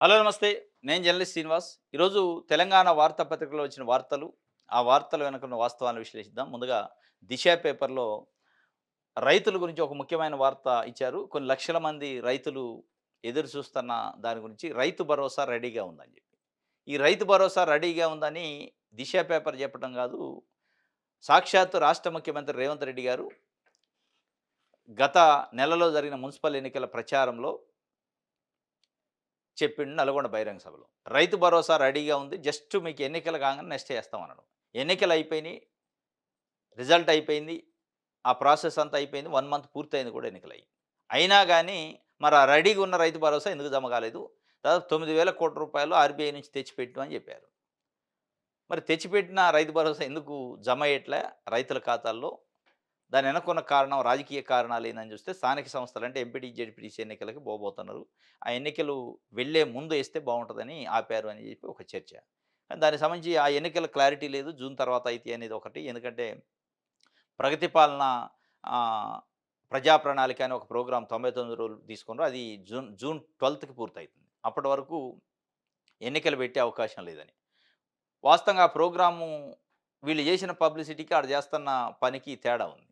Hello నమస్తే. నేను journalist Srinivas. ఈరోజు తెలంగాణ వార్తాపత్రికలో వచ్చిన వార్తలు, ఆ వార్తల వెనుకున్న వాస్తవాలను విశ్లేషిద్దాం. ముందుగా 'దిశ' పేపర్‌లో రైతుల గురించి ఒక ముఖ్యమైన వార్త ఇచ్చారు. కొన్ని లక్షల మంది రైతులు ఎదురు చూస్తున్న దాని గురించి రైతు భరోసా రెడీగా ఉందని చెప్పి. ఈ రైతు భరోసా రెడీగా ఉందని 'దిశ' పేపర్ చెప్పడం కాదు. సాక్షాత్తు రాష్ట్ర ముఖ్యమంత్రి రేవంత్ రెడ్డి గారు గత నెలలో జరిగిన మున్సిపల్ ఎన్నికల ప్రచారంలో చెప్పిండు నల్గొండ బహిరంగ సభలో. రైతు భరోసా రెడీగా ఉంది. జస్ట్ మీకు ఎన్నికలు కాగానే నెక్స్ట్ చేస్తాం అన్నాడు. ఎన్నికలు అయిపోయినాయి. రిజల్ట్ అయిపోయింది. ఆ ప్రాసెస్ అంతా అయిపోయింది. 1 మంత్ పూర్తయింది కూడా ఎన్నికలయ్యి. అయినా గాని మరి ఆ రెడీగా ఉన్న రైతు భరోసా ఎందుకు జమ కాలేదు? దాదాపు 9,00,00,00,000 ఆర్‌బీఐ నుంచి తెచ్చిపెట్టు అని చెప్పారు. మరి తెచ్చిపెట్టిన రైతు భరోసా ఎందుకు జమ అయ్యట్లే రైతుల ఖాతాల్లో? దాని వెనకున్న కారణం రాజకీయ కారణాలు ఏందని చూస్తే స్థానిక సంస్థలు అంటే ఎంపీటీ, జెడ్పీటీసీ ఎన్నికలకి పోబోతున్నారు. ఆ ఎన్నికలు వెళ్ళే ముందు ఏస్తే బావుంటదని ఆపారు అని చెప్పి ఒక చర్చ. కానీ దానికి సంబంధించి ఆ ఎన్నికల క్లారిటీ లేదు. జూన్ తర్వాత అయితాయి అనేది ఒకటి. ఎందుకంటే ప్రగతి పాలన ఆహ్, ప్రజా ప్రణాళిక అనే ఒక ప్రోగ్రామ్ 99 రోజులు తీసుకున్నారు. అది జూన్ 12కి పూర్తయితుంది. అప్పటి వరకు ఎన్నికలు పెట్టే అవకాశం లేదని. వాస్తవంగా ఆ ప్రోగ్రాము వీళ్ళు చేసిన పబ్లిసిటీకి ఆడ చేస్తున్న పనికి తేడా ఉంది.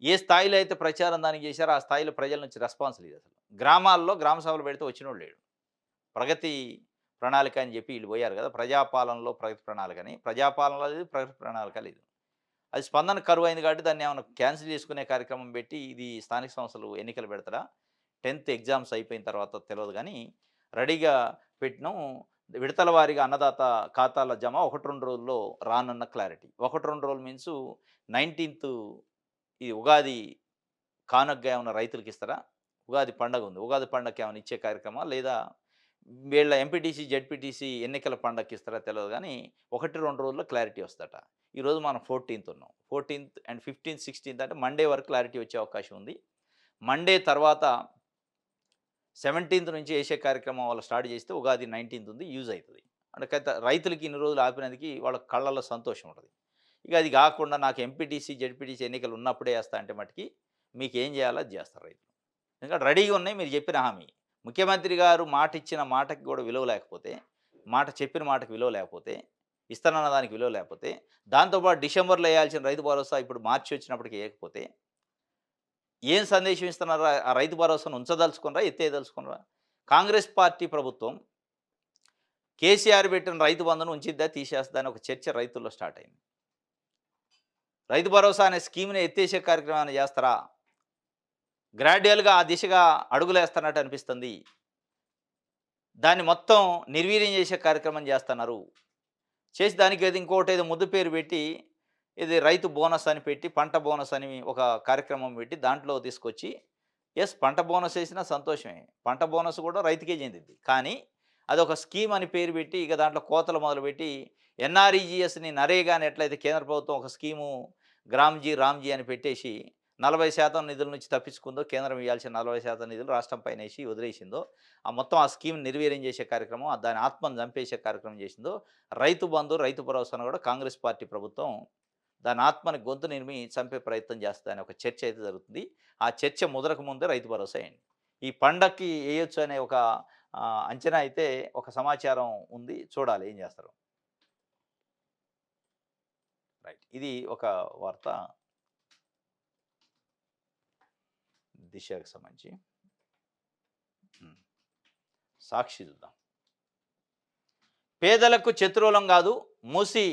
ఏ స్థాయిలో అయితే ప్రచారం దానికి చేశారో, ఆ స్థాయిలో ప్రజల నుంచి రెస్పాన్స్ లేదసలు. గ్రామాల్లో గ్రామ సభలు పెడితే వచ్చినోడు లేడు. ప్రగతి ప్రణాళిక అని చెప్పి ఈళ్ళు పోయారు కదా! ప్రజాపాలనలో ప్రగతి ప్రణాళికని. ప్రజాపాలనలో లేదు, ప్రగతి ప్రణాళిక లేదు. అది స్పందన కరువైంది కాబట్టి దాన్నేమన్నా క్యాన్సిల్ చేసుకునే కార్యక్రమం పెట్టి, ఇది స్థానిక సంస్థలు ఎన్నికలు పెడతారా? 10థ్ ఎగ్జామ్స్ అయిపోయిన తర్వాత తెలవదు గానీ, రెడీగా పెట్టినాం. విడతల వారీగా అన్నదాత ఖాతాల జమ 1, 2 రోజుల్లో రానున్న క్లారిటీ. 1, 2 రోజులు మీన్స్ 19థ్ ఈ ఉగాది కానుకగా ఏమన్నా రైతులకిస్తారా? ఉగాది పండగుంది. ఉగాది పండగకి ఏమన్నా ఇచ్చే కార్యక్రమా? లేదా వీళ్ళ ఎంపీటీసీ, జెడ్పీటీసీ ఎన్నికల పండగకిస్తారా తెలవదు గానీ, 1, 2 రోజుల్లో క్లారిటీ వస్తదట. ఈరోజు మనం 14థ్ ఉన్నాం. 14థ్ అండ్ 15థ్, 16థ్ అంటే మండే వరకు క్లారిటీ వచ్చే అవకాశం ఉంది. మండే తర్వాత 17థ్ నుంచి ఏసే కార్యక్రమం వాళ్ళు స్టార్ట్ చేస్తే ఉగాది 19థ్ ఉంది. యూజ్ అయితది. అంటే రైతులకి ఇన్ని రోజులు ఆపినందుకు వాళ్ళ కళ్ళలో సంతోషం ఉంటది. ఇక అది గాకుండా నాకు ఎంపీటీసీ, జెడ్పీటీసీ ఎన్నికలు ఉన్నప్పుడే ఏస్తా అంటే మటికి మీకేం చేయాలో అది చేస్తారు రైతులు. ఎందుకంటే రెడీగా ఉన్నాయి మీరు చెప్పిన హామీ. ముఖ్యమంత్రి గారు మాటిచ్చిన మాటకి కూడా విలువ లేకపోతే, మాట చెప్పిన మాటకి విలువ లేకపోతే, ఇస్తానన్న దానికి విలువ లేకపోతే, దాంతో పాటు డిసెంబర్‌లో ఏయాల్సిన రైతు భరోసా ఇప్పుడు మార్చి వచ్చినప్పటికి ఏయకపోతే, ఏం సందేశం ఇస్తున్నారు? ఆ రైతు భరోసాను ఉంచదలుచుకున్నారా? ఎత్తేయదలుచుకున్నారా? కాంగ్రెస్ పార్టీ ప్రభుత్వం కేసీఆర్ పెట్టిన రైతు బంధును ఉంచిద్దా? తీసేస్తదా? అని ఒక చర్చ రైతుల్లో స్టార్ట్ అయింది. రైతు భరోసా అనే స్కీమ్‌ని ఎత్తేసే కార్యక్రమం ఏమైనా చేస్తారా? గ్రాడ్యుయల్‌గా ఆ దిశగా అడుగులేస్తున్నట్టు అనిపిస్తుంది. దాన్ని మొత్తం నిర్వీర్యం చేసే కార్యక్రమం చేస్తున్నారు. చేసి దానికి ఏదో ఇంకోటేదో ముద్దు పేరు పెట్టి, ఇది రైతు బోనస్ అని పెట్టి, పంట బోనస్ అని ఒక కార్యక్రమం పెట్టి దాంట్లో తీసుకొచ్చి, యెస్ పంట బోనస్ ఏసినా సంతోషమే. పంట బోనస్ కూడా రైతుకే చెందిద్ది. కానీ అదొక స్కీమ్ అని పేరు పెట్టి, ఇక దాంట్లో కోతలు మొదలుపెట్టి, ఎన్ఆర్‌ఈజీఎస్‌ని నరేగాని ఎట్లయితే కేంద్ర ప్రభుత్వం ఒక స్కీము గ్రామ్‌జీ, రామ్‌జీ అని పెట్టేసి 40% నిధుల నుంచి తప్పించుకుందో, కేంద్రం ఇయ్యాల్సిన 40% నిధులు రాష్ట్రం పైనేసి వదిలేసిందో, ఆ మొత్తం ఆ స్కీమ్‌ని నిర్వీర్యం చేసే కార్యక్రమం, దాని ఆత్మను చంపేసే కార్యక్రమం చేసిందో, రైతు బంధు, రైతు భరోసాను కూడా కాంగ్రెస్ పార్టీ ప్రభుత్వం దాని ఆత్మని గొంతు నిరిమి చంపే ప్రయత్నం చేస్తదని ఒక చర్చ అయితే జరుగుతుంది. ఆ చర్చ ముదరక ముందే రైతు భరోసా ఎయండి. ఈ పండక్కి ఎయొచ్చు అనే ఒక అంచనా అయితే ఒక సమాచారం ఉంది. చూడాలి ఏం చేస్తారో. రైట్. ఇది ఒక వార్త దిశకి సంబంధించి. హ్మ్. సాక్షి చూద్దాం. పేదలకు చతురూలం కాదు మూసి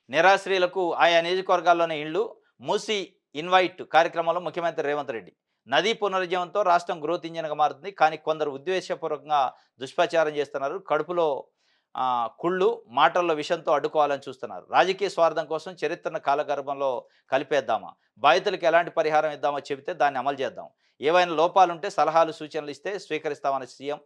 నిరాశ్రయులకు ఆయా నియోజకవర్గాల్లోనే ఇళ్ళు. మూసి ఇన్వైట్ కార్యక్రమంలో ముఖ్యమంత్రి రేవంత్ రెడ్డి. నదీ పునరుజ్జీవంతో రాష్ట్రం గ్రోత్ ఇంజిన్‌గా మారుతుంది. కానీ కొందరు ఉద్దేశపూర్వకంగా దుష్ప్రచారం చేస్తున్నారు. కడుపులో కుళ్ళు, మాటల్లో విషంతో అడ్డుకోవాలని చూస్తున్నారు. రాజకీయ స్వార్థం కోసం చరిత్రను కాలగర్భంలో కలిపేద్దామా? బాధితులకు ఎలాంటి పరిహారం ఇద్దామో చెబితే దాన్ని అమలు చేద్దాం. ఏవైనా లోపాలుంటే సలహాలు, సూచనలు ఇస్తే స్వీకరిస్తామన్న సీఎం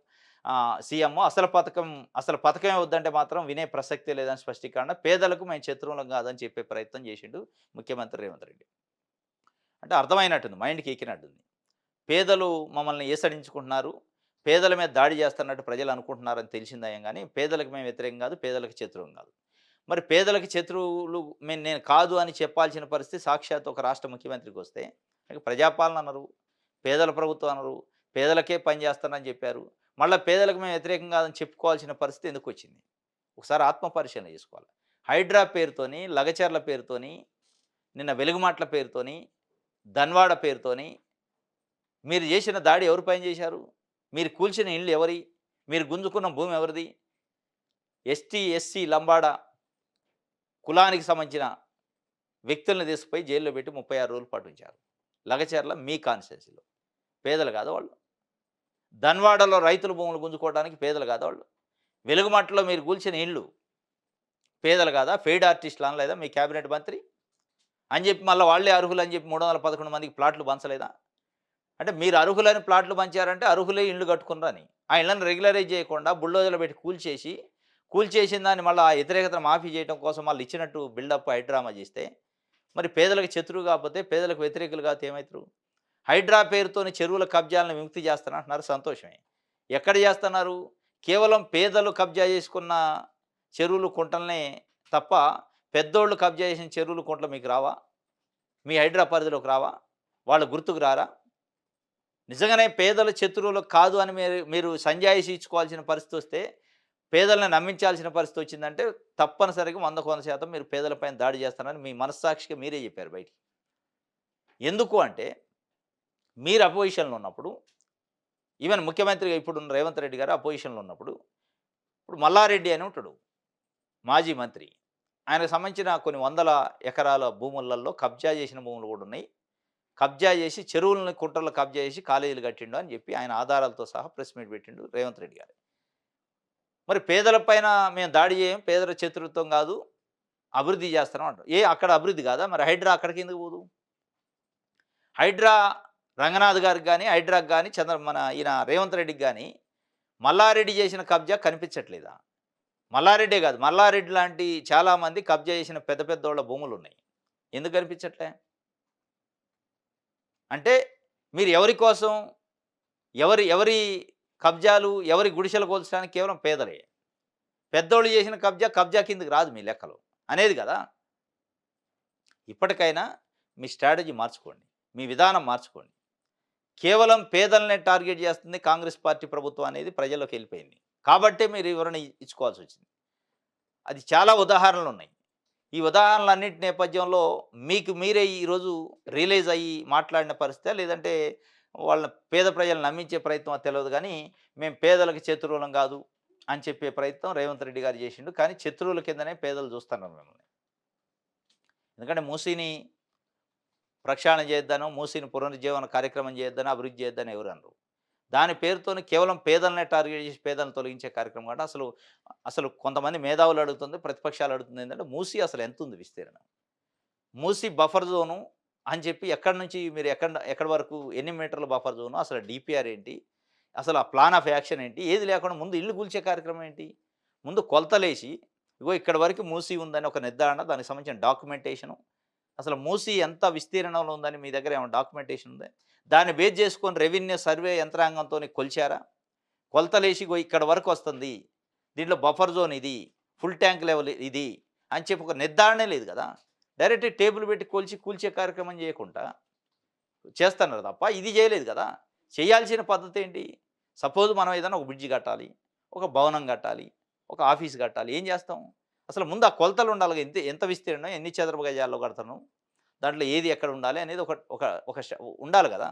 అసలు పథకమే వద్దంటే మాత్రం వినే ప్రసక్తే లేదని స్పష్టీకరణ. పేదలకు మేము శత్రువులం కాదని చెప్పే ప్రయత్నం చేసిండు ముఖ్యమంత్రి రేవంత్ రెడ్డి. అంటే అర్థమైనట్టుంది. మైండ్‌కి ఎక్కినట్టుంది. పేదలు మమ్మల్ని ఏసడించుకుంటున్నారు. పేదల మీద దాడి చేస్తున్నట్టు ప్రజలు అనుకుంటున్నారని తెలిసిందయ్యం గానీ, పేదలకు మేము వ్యతిరేకం కాదు. పేదలకు శత్రువుం కాదు. మరి పేదలకి శత్రువులు నేను కాదు అని చెప్పాల్సిన పరిస్థితి సాక్షాత్తు ఒక రాష్ట్ర ముఖ్యమంత్రికొస్తే, ప్రజాపాలన అనరు, పేదల ప్రభుత్వం అనరు, పేదలకే పని చేస్తానని చెప్పారు. మళ్ళా పేదలకు మేము వ్యతిరేకం కాదని చెప్పుకోవాల్సిన పరిస్థితి ఎందుకొచ్చింది? ఒకసారి ఆత్మ పరిశీలన చేసుకోవాలి. హైడ్రా పేరుతోని, లగచర్ల పేరుతోని, నిన్న వెలుగుమాట్ల పేరుతోని, ధన్వాడ పేరుతోని మీరు చేసిన దాడి ఎవరి పైన చేశారు? మీరు కూల్చిన ఇళ్ళు ఎవరియి? మీరు గుంజుకున్న భూమి ఎవరిది? ఎస్టీ, ఎస్సీ, లంబాడ కులానికి సంబంధించిన వ్యక్తుల్ని తీసుకుపోయి జైల్లో పెట్టి 36 రోజుల పాటు ఉంచారు. లగచర్ల మీ కాన్స్టిట్యున్సీలో. పేదలు కాదా వాళ్ళు? ధన్వాడలో రైతుల భూములు గుంజుకోవడానికి పేదలు కాదా వాళ్ళు? వెలుగుమట్టలో మీరు కూల్చిన ఇళ్ళు పేదలు కాదా? పెయిడ్ ఆర్టిస్టులు అనలేదా మీ క్యాబినెట్ మంత్రి? అని చెప్పి మళ్ళీ వాళ్ళే అర్హులని చెప్పి 311 మందికి ప్లాట్లు పంచలేదా? అంటే మీరు అర్హులని ప్లాట్లు పంచారంటే అర్హులే ఇళ్ళు కట్టుకున్నారని. ఆ ఇళ్ళని రెగ్యులరైజ్ చేయకుండా బుల్డోజర్‌లో పెట్టి కూల్చేసిన దాన్ని మళ్ళా ఆ వ్యతిరేకతను మాఫీ చేయడం కోసం వాళ్ళు ఇచ్చినట్టు బిల్డప్ హైడ్రామా చేస్తే, మరి పేదలకు శత్రువు కాకపోతే పేదలకు వ్యతిరేకులు కాకపోతే ఏమైతరు? హైడ్రా పేరుతోని చెరువుల కబ్జాలను విముక్తి చేస్తానంటున్నారు సంతోషమే. ఎక్కడ చేస్తున్నారు? కేవలం పేదలు కబ్జా చేసుకున్న చెరువులు, కుంటలనే తప్ప పెద్దోళ్ళు కబ్జా చేసిన చెరువులు, కుంటలు మీకు రావా? మీ హైడ్రా పరిధిలోకి రావా? వాళ్ళు గుర్తుకు రారా? నిజంగానే పేదల శత్రువులు కాదు అని మీరు మీరు సంజాయిషీ ఇచ్చుకోవాల్సిన పరిస్థితి వస్తే, పేదలను నమ్మించాల్సిన పరిస్థితి వచ్చిందంటే తప్పనిసరిగా 100కు 100% మీరు పేదలపైన దాడి చేస్తారని మీ మనస్సాక్షిగా మీరే చెప్పారు బయటికి. ఎందుకు అంటే మీరు అపోజిషన్‌లో ఉన్నప్పుడు, ఈవెన్ ముఖ్యమంత్రిగా ఇప్పుడున్న రేవంత్ రెడ్డి గారు అపోజిషన్‌లో ఉన్నప్పుడు, ఇప్పుడు మల్లారెడ్డి అని ఉంటాడు మాజీ మంత్రి. ఆయనకు సంబంధించిన కొన్ని వందల ఎకరాల భూములలో కబ్జా చేసిన భూములు కూడా ఉన్నాయి. కబ్జా చేసి చెరువులని, కుంటలు కబ్జా చేసి కాలేజీలు కట్టిండు అని చెప్పి ఆయన ఆధారాలతో సహా ప్రెస్ మీట్ పెట్టిండు రేవంత్ రెడ్డి గారు. మరి పేదల పైన మేము దాడి చేయం, పేదల శత్రుత్వం కాదు, అభివృద్ధి చేస్తున్నాం అంటాం. అక్కడ అభివృద్ధి కాదా? మరి హైడ్రా అక్కడికి ఎందుకు పోదు? హైడ్రా రంగనాథ్ గారికి గాని, హైడ్రాకి గాని, మన ఈయన రేవంత్ రెడ్డికి గాని మల్లారెడ్డి చేసిన కబ్జా కనిపించట్లేదా? మల్లారెడ్డే కాదు, మల్లారెడ్డి లాంటి చాలామంది కబ్జా చేసిన పెద్ద పెద్దోళ్ళ భూములున్నాయి. ఎందుకు కనిపించట్లే? అంటే మీరు ఎవరి కోసం, ఎవరి ఎవరి కబ్జాలు, ఎవరి గుడిసెలు కూల్చడానికి కేవలం పేదలే. పెద్దోళ్ళు చేసిన కబ్జా కిందకి రాదు మీ లెక్కలో అనేది కదా! ఇప్పటికైనా మీ స్ట్రాటజీ మార్చుకోండి. మీ విధానం మార్చుకోండి. కేవలం పేదలనే టార్గెట్ చేస్తుంది కాంగ్రెస్ పార్టీ ప్రభుత్వం అనేది ప్రజల్లోకి వెళ్ళిపోయింది. కాబట్టే మీరు వివరణ ఇచ్చుకోవాల్సొచ్చింది. అది చాలా ఉదాహరణలున్నాయి. ఈ ఉదాహరణలన్నిటి నేపథ్యంలో మీకు మీరే ఈరోజు రియలైజ్ అయ్యి మాట్లాడిన పరిస్థితా? లేదంటే వాళ్ళ పేద ప్రజలను నమ్మించే ప్రయత్నమో తెలవదు గానీ, మేము పేదలకు శత్రువులం గాదు అని చెప్పే ప్రయత్నం రేవంత్ రెడ్డి గారు చేసిండు. కానీ శత్రువుల కిందనే పేదలు చూస్తున్నారు మిమ్మల్ని. ఎందుకంటే మూసీని ప్రక్షాళన చేద్దానో, మూసీని పునరుజ్జీవన కార్యక్రమం చేద్దానో, అభివృద్ధి చేద్దానో ఎవరు అనరు. దాని పేరుతోని కేవలం పేదలనే టార్గెట్ చేసి పేదలను తొలగించే కార్యక్రమం కాదు. అసలు కొంతమంది మేధావులు అడుగుతుంది, ప్రతిపక్షాలు అడుగుతుంది ఏంటంటే మూసీ అసలు ఎంతుంది విస్తీర్ణం? మూసీ బఫర్ జోను అని చెప్పి ఎక్కడి నుంచి మీరు ఎక్కడి వరకు ఎన్ని మీటర్ల బఫర్ జోను? అసలు డీపీఆర్ ఏంటి? అసలు ఆ ప్లాన్ ఆఫ్ యాక్షన్ ఏంటి? ఏది లేకుండా ముందు ఇల్లు కూల్చే కార్యక్రమం ఏంటి? ముందు కొలతలేసి ఇగో ఇక్కడి వరకు మూసీ ఉందని ఒక నిర్ధారణ, దానికి సంబంధించిన డాక్యుమెంటేషను. అసలు మూసీ ఎంత విస్తీర్ణంలో ఉందని మీ దగ్గర ఏమైనా డాక్యుమెంటేషన్ ఉందా? దాన్ని బేస్ చేసుకొని రెవెన్యూ సర్వే యంత్రాంగంతోని కొలిచారా? కొలతలేసి ఇగో ఇక్కడి వరకు వస్తుంది. దీంట్లో బఫర్ జోన్ ఇది, ఫుల్ ట్యాంక్ లెవెల్ ఇది అని చెప్పి ఒక నిర్ధారణే లేదు కదా! డైరెక్ట్ టేబుల్ పెట్టి కూల్చే కార్యక్రమం చేయకుండా చేస్తున్నారు తప్ప ఇది చేయలేదు కదా! చేయాల్సిన పద్ధతి ఏంటి? సపోజ్ మనం ఏదైనా ఒక బ్రిడ్జి కట్టాలి, ఒక భవనం కట్టాలి, ఒక ఆఫీస్ కట్టాలి. ఏం చేస్తాం? అసలు ముందు ఆ కొలతలు ఉండాలిగా. ఎంత విస్తీర్ణం, ఎన్ని చదరపు గజాల్లో కడతాను, దాంట్లో ఏది ఎక్కడ ఉండాలి అనేది ఒక ఒక ఒక ఉండాలి కదా!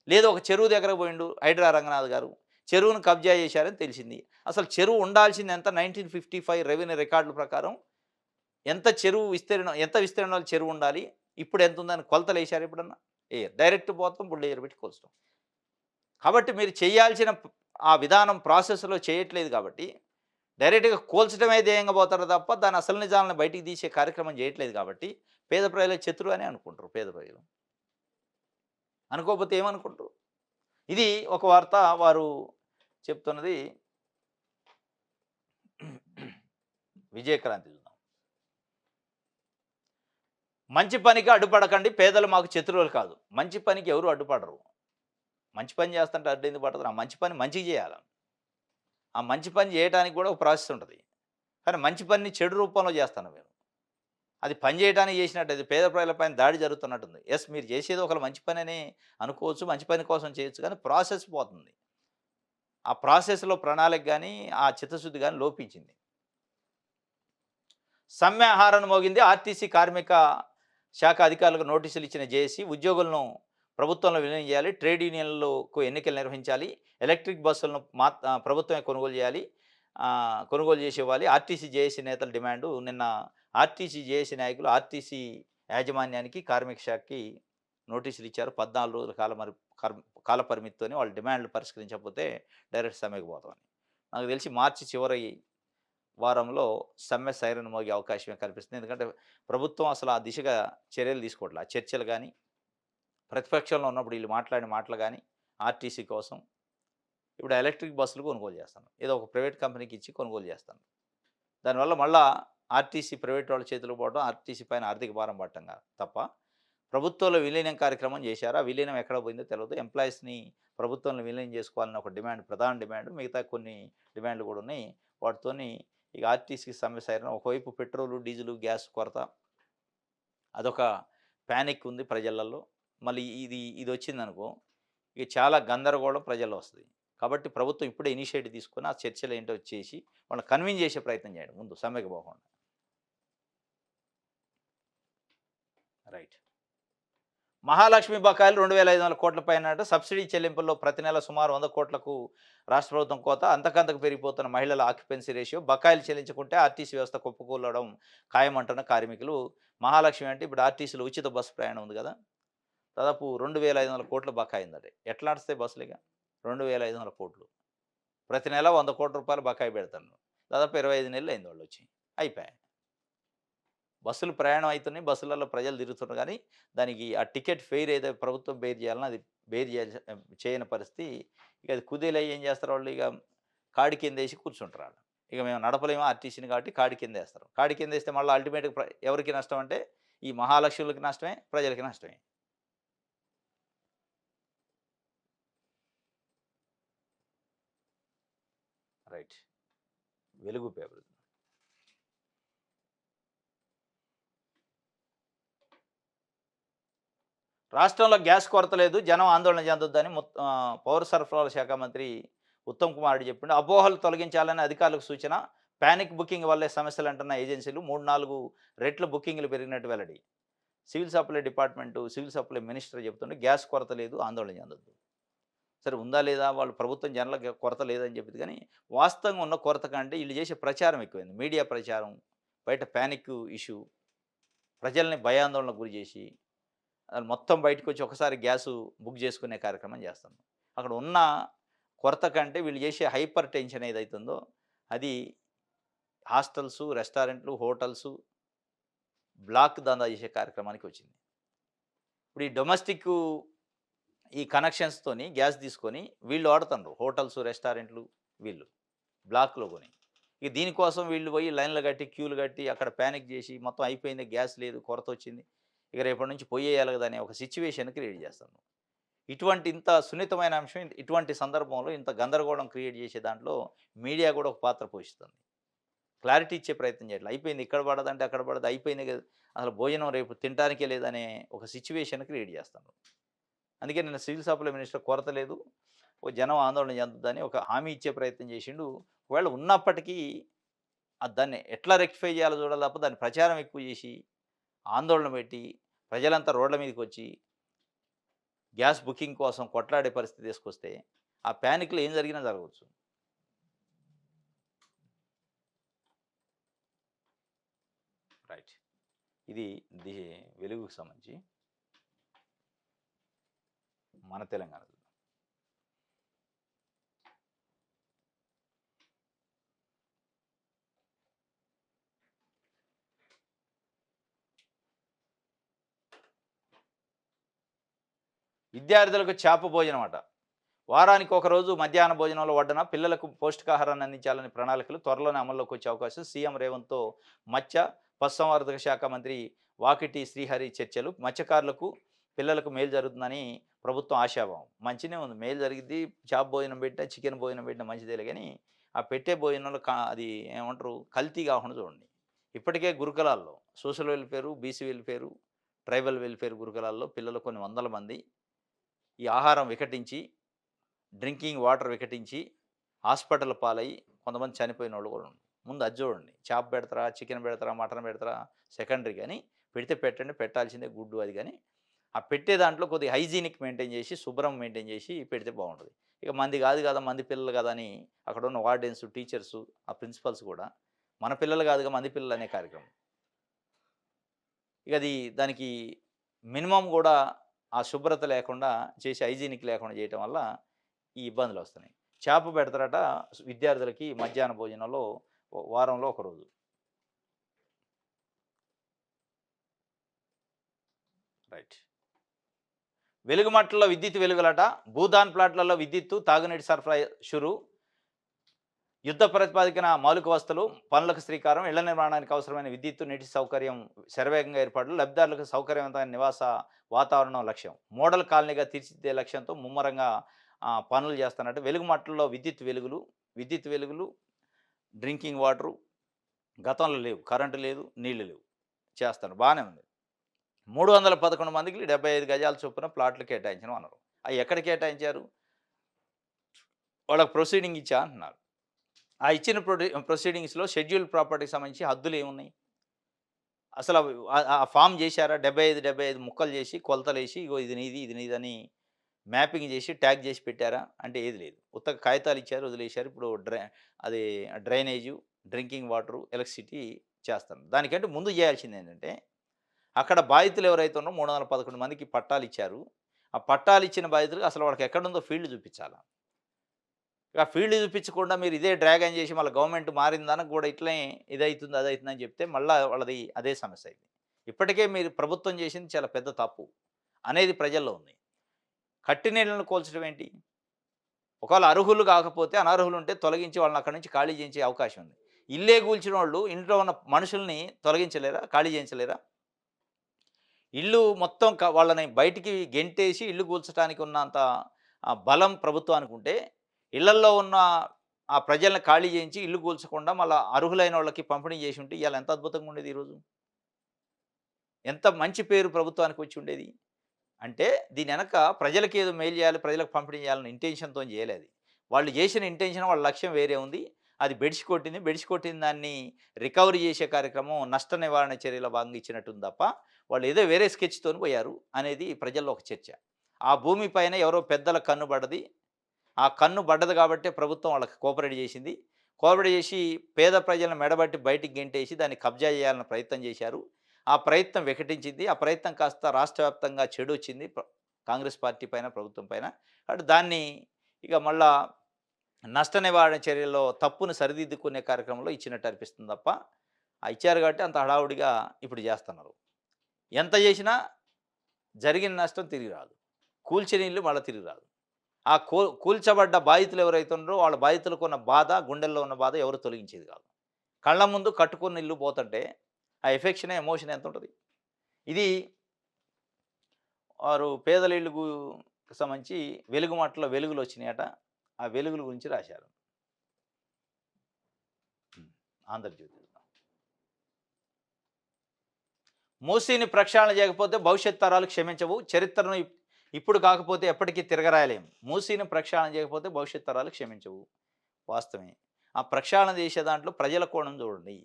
లేదు ఒక చెరువు దగ్గరకు పోయిండు హైడ్రా రంగనాథ్ గారు. చెరువును కబ్జా చేశారని తెలిసింది. అసలు చెరువు ఉండాల్సింది ఎంత? 1955 రెవెన్యూ రికార్డుల ప్రకారం ఎంత విస్తీర్ణంలో చెరువు ఉండాలి? ఇప్పుడు ఎంత ఉందని కొలతలేసారా ఎప్పుడన్నా? డైరెక్ట్ పోతాం బుల్డోజర్ పెట్టి కొలుస్తాం. కాబట్టి మీరు చేయాల్సిన ఆ విధానం ప్రాసెస్‌లో చేయట్లేదు కాబట్టి, డైరెక్ట్‌గా కూల్చడమే ధ్యేయంగా పోతారు తప్ప దాని అసలు నిజాలను బయటికి తీసే కార్యక్రమం చేయట్లేదు కాబట్టి, పేద ప్రజల శత్రువు అనే అనుకుంటారు పేద ప్రజలు. అనుకోకపోతే ఏమనుకుంటారు? ఇది ఒక వార్త వారు చెప్తున్నది. విజయక్రాంతి చూద్దాం. మంచి పనికి అడ్డుపడకండి, పేదలు మాకు శత్రువులు కాదు. మంచి పనికి ఎవరు అడ్డుపడరు. మంచి పని చేస్తుంటే అడ్డు ఎందుకు పడతారు? ఆ మంచి పని మంచిగా చేయాలి. ఆ మంచి పని చేయడానికి కూడా ఒక ప్రాసెస్ ఉంటుంది. కానీ మంచి పనిని చెడు రూపంలో చేస్తాను మీరు. అది పని చేయడానికి చేసినట్టు, అది పేద ప్రజల పైన దాడి జరుగుతున్నట్టుంది. మీరు చేసేది ఒక మంచి పని అని అనుకోవచ్చు, మంచి పని కోసం చేయొచ్చు, కానీ ప్రాసెస్ పోతుంది. ఆ ప్రాసెస్‌లో ప్రణాళిక గాని, ఆ చిత్తశుద్ధి గాని లోపించింది. సమ్మె హారన్ మోగింది. ఆర్టీసీ కార్మిక శాఖ అధికారులకు నోటీసులు ఇచ్చిన జేఏసీ ఉద్యోగులను ప్రభుత్వంలో విలీనం చేయాలి. ట్రేడ్ యూనియన్‌లకు ఎన్నికలు నిర్వహించాలి. ఎలక్ట్రిక్ బస్సులను ప్రభుత్వమే కొనుగోలు చేయాలి. కొనుగోలు చేసి ఇవ్వాలి. ఆర్టీసీ జేఏసీ నేతల డిమాండు. నిన్న ఆర్టీసీ జేఏసీ నాయకులు ఆర్టీసీ యాజమాన్యానికి, కార్మిక శాఖకి నోటీసులు ఇచ్చారు. 14 రోజుల కాల పరిమితితోని వాళ్ళ డిమాండ్లు పరిష్కరించకపోతే డైరెక్ట్ సమ్మెకు పోతామని. నాకు తెలిసి మార్చి చివరి వారంలో సమ్మె సైరన్ మోగే అవకాశమే కనిపిస్తుంది. ఎందుకంటే ప్రభుత్వం అసలు ఆ దిశగా చర్యలు తీసుకోవట్లే. చర్చలు గాని, ప్రతిపక్షంలో ఉన్నప్పుడు వీళ్ళు మాట్లాడిన మాటలు గాని, ఆర్టీసీ కోసం ఇప్పుడు ఎలక్ట్రిక్ బస్సులు కొనుగోలు చేస్తాను. ఏదో ఒక ప్రైవేట్ కంపెనీకి ఇచ్చి కొనుగోలు చేస్తాను. దానివల్ల మళ్ళా ఆర్టీసీ ప్రైవేట్ వాళ్ళ చేతులకు పోవడం, ఆర్టీసీ పైన ఆర్థిక భారం పడటం తప్ప ప్రభుత్వంలో విలీనం కార్యక్రమం చేశారు. ఆ విలీనం ఎక్కడ పోయిందో తెలవదు. ఎంప్లాయీస్‌ని ప్రభుత్వంలో విలీనం చేసుకోవాలని ఒక డిమాండ్, ప్రధాన డిమాండ్. మిగతా కొన్ని డిమాండ్‌లు కూడా ఉన్నాయి. వాటితోని ఇక ఆర్టీసీకి సమ్మె సైరన్. ఒకవైపు పెట్రోలు, డీజిలు, గ్యాస్ కొరత. అదొక పానిక్ ఉంది ప్రజలల్లో. మళ్ళీ ఇదొచ్చిందనుకో, ఇక చాలా గందరగోళం ప్రజల్లో వస్తది. కాబట్టి ప్రభుత్వం ఇప్పుడే ఇనిషియేటివ్ తీసుకొని ఆ చర్చలు ఏంటో చేసి వాళ్ళని కన్విన్స్ చేసే ప్రయత్నం చేయండి ముందు సమ్మెకు పోకుండా. రైట్. మహాలక్ష్మి బకాయిలు 2,500 కోట్ల పైనట. సబ్సిడీ చెల్లింపుల్లో ప్రతి నెల సుమారు 100 కోట్లకు రాష్ట్ర ప్రభుత్వం కోత. అంతకంతకు పెరిగిపోతున్న మహిళల ఆక్యుపెన్సీ రేషియో. బకాయిలు చెల్లించకుంటే ఆర్టీసీ వ్యవస్థ కుప్పకూలడం ఖాయమంటున్న కార్మికులు. మహాలక్ష్మి అంటే ఇప్పుడు ఆర్టీసీలో ఉచిత బస్సు ప్రయాణం ఉంది కదా! దాదాపు 2,500 కోట్ల బకాయి ఉందట. ఎట్లా నడుస్తాయి బస్సులిక? 2,500 కోట్లు. ప్రతి నెల 100 కోట్ల రూపాయలు బకాయి పెడతాను. దాదాపు 25 నెలలు అయింది వాళ్ళొచ్చి. అయిపాయే. బస్సులు ప్రయాణం అవుతున్నాయి. బస్సులలో ప్రజలు తిరుగుతున్నారు కానీ, దానికి ఆ టికెట్ ఫెయిర్ ఏదో ప్రభుత్వం బేర్ చేయాలనో అది బేర్ చేయని పరిస్థితి. ఇక అది కుదేలయ్యి ఏం చేస్తారు వాళ్ళు, ఇక కాడి కిందేసి కూర్చుంటారు ఆడ. ఇక మేము నడపలేము ఆర్టీసీని కాబట్టి కాడి కిందేస్తారు. కాడి కిందేస్తే మళ్ళీ అల్టిమేట్‌గా ఎవరికి నష్టం అంటే, ఈ మహాలక్ష్ములకి నష్టమే, ప్రజలకి నష్టమే. రైట్. వెలుగు పేపర్. రాష్ట్రంలో గ్యాస్ కొరత లేదు. జనం ఆందోళన చెందొద్దని పౌర సరఫరాల శాఖ మంత్రి ఉత్తమ్ కుమార్ రెడ్డి చెప్పిండు. అపోహలు తొలగించాలని అధికారులకు సూచన. పానిక్ బుకింగ్ వల్లే సమస్యలంటున్న ఏజెన్సీలు 3, 4 రెట్లు బుకింగ్‌లు పెరిగినట్టు వెల్లడి. Civil supply department, civil supply minister చెప్తుంటే గ్యాస్ కొరత లేదు, ఆందోళన చెందొద్దు. సరే ఉందా లేదా? వాళ్ళు ప్రభుత్వం జనాలకు కొరత లేదని చెప్పింది కానీ, వాస్తవంగా ఉన్న కొరత కంటే వీళ్ళు చేసే ప్రచారం ఎక్కువైంది. మీడియా ప్రచారం, బయట పానిక్ ఇష్యూ, ప్రజల్ని భయాందోళనకు గురి చేసి అది మొత్తం బయటకొచ్చి ఒకసారి గ్యాసు బుక్ చేసుకునే కార్యక్రమం చేస్తాం. అక్కడ ఉన్న కొరత కంటే వీళ్ళు చేసే హైపర్ టెన్షన్ ఏదైతుందో అది హాస్టల్సు, రెస్టారెంట్లు, హోటల్సు బ్లాక్ దందా చేసే కార్యక్రమానికి వచ్చింది. ఇప్పుడు ఈ డొమెస్టిక్ ఈ కనెక్షన్స్‌తోని గ్యాస్ తీసుకొని వీళ్ళు వాడుతుండ్రు. హోటల్సు, రెస్టారెంట్లు వీళ్ళు బ్లాక్‌లో కొని. ఇక దీనికోసం వీళ్ళు పోయి లైన్‌లు కట్టి, క్యూలు కట్టి అక్కడ పానిక్ చేసి మొత్తం అయిపోయింది, గ్యాస్ లేదు, కొరతొచ్చింది. ఇక రేపటి నుంచి పొయ్యేయాలి కదా అనే ఒక సిట్యుయేషన్ క్రియేట్ చేస్తాను. ఇటువంటి ఇంత సున్నితమైన అంశం ఇటువంటి సందర్భంలో ఇంత గందరగోళం క్రియేట్ చేసే దాంట్లో మీడియా కూడా ఒక పాత్ర పోషిస్తుంది. క్లారిటీ ఇచ్చే ప్రయత్నం చేయట్లే. అయిపోయింది, ఇక్కడ పడదంటే అక్కడ పడదు, అయిపోయింది కదా, అసలు భోజనం రేపు తినటానికే లేదనే ఒక సిట్యుయేషన్ క్రియేట్ చేస్తాను. అందుకే నిన్న సివిల్ సప్లై మినిస్టర్ కొరత లేదు, ఓ జనం ఆందోళన చెందొద్దని ఒక హామీ ఇచ్చే ప్రయత్నం చేసిండు. ఒకవేళ ఉన్నప్పటికీ దాన్ని ఎట్లా రెక్టిఫై చేయాలో చూడాలి తప్ప దాన్ని ప్రచారం ఎక్కువ చేసి, ఆందోళన పెట్టి, ప్రజలంతా రోడ్ల మీదకొచ్చి గ్యాస్ బుకింగ్ కోసం కొట్లాడే పరిస్థితి తీసుకొస్తే, ఆ పానిక్‌లో ఏం జరిగినా జరగవచ్చు. రైట్. ఇది ది వెలుగుకి సంబంధించి మన తెలంగాణలో. విద్యార్థులకు చేప భోజనం అట. వారానికి ఒకరోజు మధ్యాహ్న భోజనంలో వడ్డన పిల్లలకు పౌష్టికాహారాన్ని అందించాలని ప్రణాళికలు త్వరలోనే అమల్లోకి వచ్చే అవకాశం. సీఎం రేవంత్తో మత్స్య పశుసంవర్ధక శాఖ మంత్రి వాకిటి శ్రీహరి చర్చలు. మత్స్యకారులకు పిల్లలకు మేలు జరుగుతుందని ప్రభుత్వం ఆశాభావం. మంచినే ఉంది, మేలు జరిగిద్ది. చేప భోజనం పెట్టినా, చికెన్ భోజనం పెట్టినా మంచిదేలే కానీ, ఆ పెట్టే భోజనంలో అది ఏమంటారు, కల్తీ కాకుండా చూడండి. ఇప్పటికే గురుకులాల్లో social welfare, BC welfare, tribal welfare గురుకులాల్లో పిల్లలు కొన్ని వందల మంది ఈ ఆహారం వికటించి, డ్రింకింగ్ వాటర్ వికటించి హాస్పిటల్ పాలయ్యి కొంతమంది చనిపోయినోళ్ళు కూడా ఉన్నారు. ముందు అది చూడండి. చేప పెడతారా, చికెన్ పెడతారా, మటన్ పెడతారా సెకండరీ గానీ, పెడితే పెట్టండి, పెట్టాల్సిందే గుడ్డు అది గానీ, ఆ పెట్టే దాంట్లో కొద్దిగా హైజీనిక్ మెయింటైన్ చేసి, శుభ్రం మెయింటైన్ చేసి పెడితే బావుంటది. ఇక మంది కాదు కదా! మంది పిల్లలు కదా! అని అక్కడున్న వార్డెన్స్, టీచర్సు, ఆ ప్రిన్సిపల్స్ కూడా మన పిల్లలు కాదుగా మంది పిల్లలు అనే కార్యక్రమం. ఇక అది దానికి మినిమమ్ గూడా ఆ శుభ్రత లేకుండా చేసి హైజీనిక్ లేకుండా చేయటం వల్ల ఈ ఇబ్బందులొస్తున్నాయి. చేప పెడతారట విద్యార్థులకి మధ్యాహ్న భోజనంలో వారంలో ఒక రోజు. రైట్. వెలుగుమట్టల్లో విద్యుత్ వెలుగులట. భూదాన్ ప్లాట్లలో విద్యుత్తు, తాగునీటి సరఫరా షురు. యుద్ధ ప్రతిపాదికన మౌలిక వసతులు, పనులకు శ్రీకారం. ఇళ్ల నిర్మాణానికి అవసరమైన విద్యుత్తు, నీటి సౌకర్యం శరవేగంగా ఏర్పాట్లు. లబ్ధిదారులకు సౌకర్యవంతమైన నివాస వాతావరణం లక్ష్యం. మోడల్ కాలనీగా తీర్చిదిద్దే లక్ష్యంతో ముమ్మరంగా పనులు చేస్తున్నట్టు. వెలుగుమట్టల్లో విద్యుత్ వెలుగులు, డ్రింకింగ్ వాటరు గతంలో లేవు. కరెంటు లేదు, నీళ్లు లేవు. చేస్తాను. బానే ఉంది. 311 మందికి 75 గజాల చొప్పున ప్లాట్లు కేటాయించడం అన్నారు. అయి ఎక్కడ కేటాయించారు? వాళ్ళకి ప్రొసీడింగ్ ఇచ్చా అంటున్నారు. ఆ ఇచ్చిన ప్రొసీడింగ్స్‌లో షెడ్యూల్ ప్రాపర్టీకి సంబంధించి హద్దులేమున్నాయి? అసలు ఆ ఫార్మ్ చేశారా? 75 ముక్కలు చేసి, కొలతలేసి, ఇగో ఇది నీది, ఇది నీదని మ్యాపింగ్ చేసి, ట్యాగ్ చేసి పెట్టారా? అంటే ఏది లేదు. ఉత్తగా కాగితాలు ఇచ్చారు, వదిలేశారు. ఇప్పుడు అది డ్రైనేజు, డ్రింకింగ్ వాటరు, ఎలక్ట్రిసిటీ చేస్తాను. దానికంటే ముందు చేయాల్సిందేంటంటే, అక్కడ బాధితులు ఎవరైతే ఉన్నారో 311 మందికి పట్టాలిచ్చారు. ఆ పట్టాలిచ్చిన బాధితులకు అసలు వాళ్ళకి ఎక్కడుందో ఫీల్డ్ చూపించాల. ఇక ఫీల్డ్ చూపించకుండా మీరు ఇదే డ్రాగన్ చేసి మళ్ళీ గవర్నమెంట్ మారిందానికి కూడా ఇట్లనే ఇదైతుంది, అదైతుందని చెప్తే మళ్ళా వాళ్ళది అదే సమస్య అయింది. ఇప్పటికే మీరు ప్రభుత్వం చేసింది చాలా పెద్ద తప్పు అనేది ప్రజల్లో ఉంది. కట్టి నీళ్ళను కూల్చడం ఏంటి? ఒకవేళ అర్హులు కాకపోతే అనర్హులు ఉంటే తొలగించి వాళ్ళని అక్కడి నుంచి ఖాళీ చేయించే అవకాశం ఉంది. ఇల్లే కూల్చినోళ్ళు ఇంట్లో ఉన్న మనుషుల్ని తొలగించలేరా? ఖాళీ చేయించలేరా? ఇల్లు మొత్తం వాళ్ళని బయటికి గెంటేసి ఇల్లు కూల్చడానికి ఉన్నంత బలం ప్రభుత్వానికుంటే, ఇళ్లల్లో ఉన్న ఆ ప్రజల్ని ఖాళీ చేయించి ఇల్లు కూల్చకుండా మళ్ళా అర్హులైన వాళ్ళకి పంపిణీ చేసి ఉంటే ఇయాల ఎంత అద్భుతంగా ఉండేది ఈరోజు. ఎంత మంచి పేరు ప్రభుత్వానికి వచ్చి ఉండేది. అంటే దీని వెనక ప్రజలకి ఏదో మేలు చేయాలి, ప్రజలకు పంపిణీ చేయాలని ఇంటెన్షన్‌తోని చేయలేదు. వాళ్ళు చేసిన ఇంటెన్షన్ వాళ్ళ లక్ష్యం వేరే ఉంది. అది బెడిసి కొట్టింది. బెడిసి కొట్టిన దాన్ని రికవరీ చేసే కార్యక్రమం నష్ట నివారణ చర్యలో భాగంగా ఇచ్చినట్టుంది తప్ప, వాళ్ళు ఏదో వేరే స్కెచ్‌తోని పోయారు అనేది ప్రజల్లో ఒక చర్చ. ఆ భూమి పైన ఎవరో పెద్దల కన్ను పడ్డది. ఆ కన్ను పడ్డది కాబట్టే ప్రభుత్వం వాళ్ళకి కోఆపరేట్ చేసింది. కోఆపరేట్ చేసి పేద ప్రజలను మెడబట్టి బయటికి గెంటేసి దాన్ని కబ్జా చేయాలని ప్రయత్నం చేశారు. ఆ ప్రయత్నం వికటించింది. ఆ ప్రయత్నం కాస్త రాష్ట్ర వ్యాప్తంగా చెడొచ్చింది కాంగ్రెస్ పార్టీ పైన, ప్రభుత్వం పైన. కాబట్టి దాన్ని ఇక మళ్ళా నష్ట నివారణ చర్యల్లో తప్పును సరిదిద్దుకునే కార్యక్రమంలో ఇచ్చినట్టు అనిపిస్తుంది తప్ప, ఇచ్చారు కాబట్టి అంత హడావుడిగా ఇప్పుడు చేస్తున్నారు. ఎంత చేసినా జరిగిన నష్టం తిరిగి రాదు. కూల్చిన ఇల్లు మళ్ళా తిరిగి రాదు. ఆ కూల్చబడ్డ బాధితులు ఎవరైతే ఉన్నారో వాళ్ళ బాధితులకు ఉన్న బాధ, గుండెల్లో ఉన్న బాధ ఎవరు తొలగించేది కాదు. కళ్ళ ముందు కట్టుకున్న ఇల్లు పోతుంటే ఆ ఎఫెక్షన్, ఎమోషన్ ఎంతుంటది? ఇది వారు పేదల ఇళ్ళకు సంబంధించి వెలుగుమట్టలో వెలుగులొచ్చినాయట. ఆ వెలుగుల గురించి రాశారు. ఆంధ్రజ్యోతి. మూసీని ప్రక్షాళన చేయకపోతే భవిష్యత్ తరాలు క్షమించవు. చరిత్రను ఇప్పుడు కాకపోతే ఎప్పటికీ తిరగరాయలేం. మూసీని ప్రక్షాళన చేయకపోతే భవిష్యత్ తరాలు క్షమించవు. వాస్తవమే. ఆ ప్రక్షాళన చేసే దాంట్లో ప్రజల కోణం చూడండి.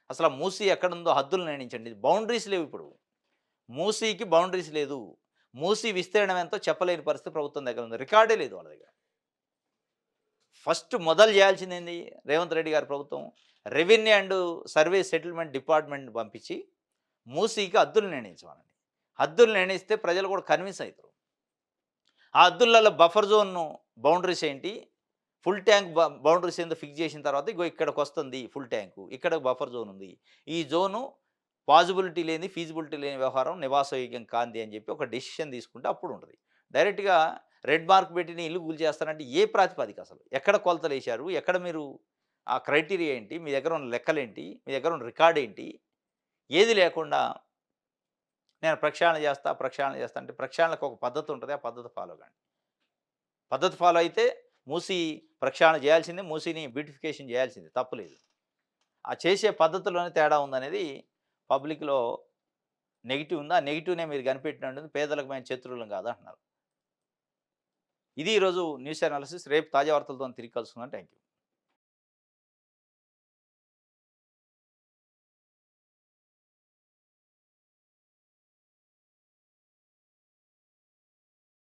అసలు ఆ మూసీ ఎక్కడుందో హద్దులు నిర్ణయించండి. బౌండరీస్ లేవు ఇప్పుడు. మూసీకి బౌండరీస్ లేదు. మూసీ విస్తీర్ణం ఎంతో చెప్పలేని పరిస్థితి ప్రభుత్వం దగ్గర ఉంది. రికార్డే లేదు వాళ్ళ దగ్గర. ఫస్ట్ మొదలు చేయాల్సిందేంది రేవంత్ రెడ్డి గారి ప్రభుత్వం? రెవెన్యూ అండ్ సర్వే సెటిల్మెంట్ డిపార్ట్మెంట్‌ని పంపించి మూసీకి హద్దులు నిర్ణయించమనండి. హద్దులు నిర్ణయిస్తే ప్రజలు కూడా కన్విన్స్ అవుతారు. ఆ హద్దులలో బఫర్ జోన్ బౌండరీస్ ఏంటి? ఫుల్ ట్యాంక్ బౌండరీస్ ఏందో ఫిక్స్ చేసిన తర్వాత ఇగో ఇక్కడికొస్తుంది ఫుల్ ట్యాంకు. ఇక్కడ బఫర్ జోన్ ఉంది. ఈ జోను పాజిబిలిటీ లేని, ఫీజిబిలిటీ లేని వ్యవహారం నివాసయోగ్యం కాంది అని చెప్పి ఒక డెసిషన్ తీసుకుంటే అప్పుడు ఉంటది. డైరెక్ట్‌గా రెడ్ మార్క్ పెట్టి నేను ఇల్లు కూల్చేస్తానంటే ఏ ప్రాతిపదిక అసలు? ఎక్కడ కొలతలేశారు? ఎక్కడ మీరు ఆ క్రైటీరియా ఏంటి? మీ దగ్గర ఉన్న లెక్కలేంటి? మీ దగ్గర ఉన్న రికార్డ్ ఏంటి? ఏది లేకుండా నేను ప్రక్షాళన చేస్తా అంటే ప్రక్షాళనకు ఒక పద్ధతి ఉంటది. ఆ పద్ధతి ఫాలో కండి. పద్ధతి ఫాలో అయితే మూసీ ప్రక్షాళన చేయాల్సిందే. మూసీని బ్యూటిఫికేషన్ చేయాల్సిందే. తప్పులేదు. ఆ చేసే పద్ధతిలోనే తేడా ఉందనేది పబ్లిక్‌లో నెగెటివ్ ఉంది. ఆ నెగెటివ్‌నే మీరు కనిపెట్టినట్టుంది. పేదలకు మేము శత్రువులం కాదు అంటున్నారు. ఇది ఈరోజు న్యూస్ అనాలిసిస్. రేపు తాజా వార్తలతోని తిరిగి కలుసుకుందాం. Thank you.